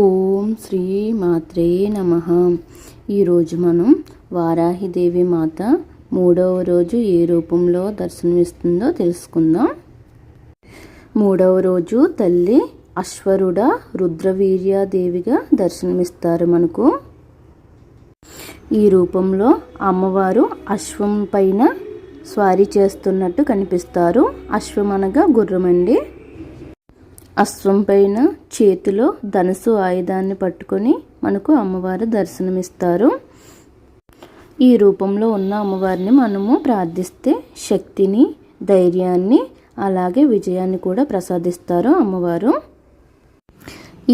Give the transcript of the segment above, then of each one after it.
ఓం శ్రీ మాత్రే నమః. ఈరోజు మనం వారాహిదేవి మాత 3వ రోజు ఏ రూపంలో దర్శనమిస్తుందో తెలుసుకుందాం. 3వ రోజు తల్లి అశ్వరుడ రుద్రవీర్యాదేవిగా దర్శనమిస్తారు మనకు. ఈ రూపంలో అమ్మవారు అశ్వం పైన స్వారీ చేస్తున్నట్టు కనిపిస్తారు. అశ్వం అనగా గుర్రమండి. అశ్వం పైన చేతిలో ధనుసు ఆయుధాన్ని పట్టుకొని మనకు అమ్మవారు దర్శనమిస్తారు. ఈ రూపంలో ఉన్న అమ్మవారిని మనము ప్రార్థిస్తే శక్తిని, ధైర్యాన్ని, అలాగే విజయాన్ని కూడా ప్రసాదిస్తారు అమ్మవారు.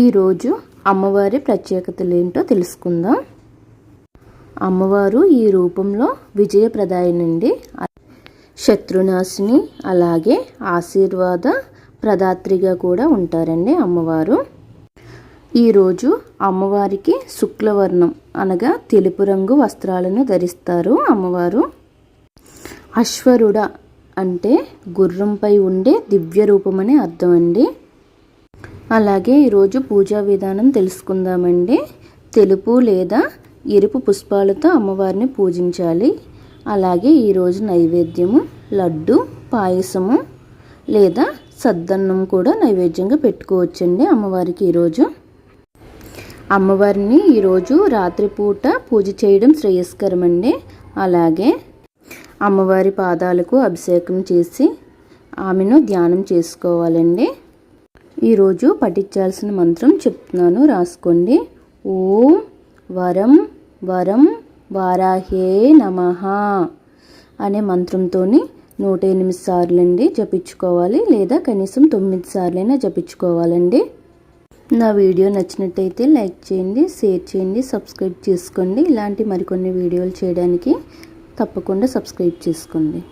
ఈరోజు అమ్మవారి ప్రత్యేకతలు ఏంటో తెలుసుకుందాం. అమ్మవారు ఈ రూపంలో విజయప్రదాయనండి, శత్రునాశిని, అలాగే ఆశీర్వాద ప్రదాత్రిగా కూడా ఉంటారండి అమ్మవారు. ఈరోజు అమ్మవారికి శుక్లవర్ణం అనగా తెలుపు రంగు వస్త్రాలను ధరిస్తారు అమ్మవారు. అశ్వరుడ అంటే గుర్రంపై ఉండే దివ్య రూపమని అర్థం అండి. అలాగే ఈరోజు పూజా విధానం తెలుసుకుందామండి. తెలుపు లేదా ఎరుపు పుష్పాలతో అమ్మవారిని పూజించాలి. అలాగే ఈరోజు నైవేద్యము లడ్డు, పాయసము లేదా సద్దన్నం కూడా నైవేద్యంగా పెట్టుకోవచ్చండి అమ్మవారికి. ఈరోజు అమ్మవారిని ఈరోజు రాత్రిపూట పూజ చేయడం శ్రేయస్కరం అండి. అలాగే అమ్మవారి పాదాలకు అభిషేకం చేసి ఆమెను ధ్యానం చేసుకోవాలండి. ఈరోజు పఠించాల్సిన మంత్రం చెప్తున్నాను, రాసుకోండి. ఓం వరం వరం వారాహే నమః అనే మంత్రంతోని 108 సార్లండి జపించుకోవాలి, లేదా కనీసం 9 సార్లైనా జపించుకోవాలండి. నా వీడియో నచ్చినట్టయితే లైక్ చేయండి, షేర్ చేయండి, సబ్స్క్రైబ్ చేసుకోండి. ఇలాంటి మరికొన్ని వీడియోలు చేయడానికి తప్పకుండా సబ్స్క్రైబ్ చేసుకోండి.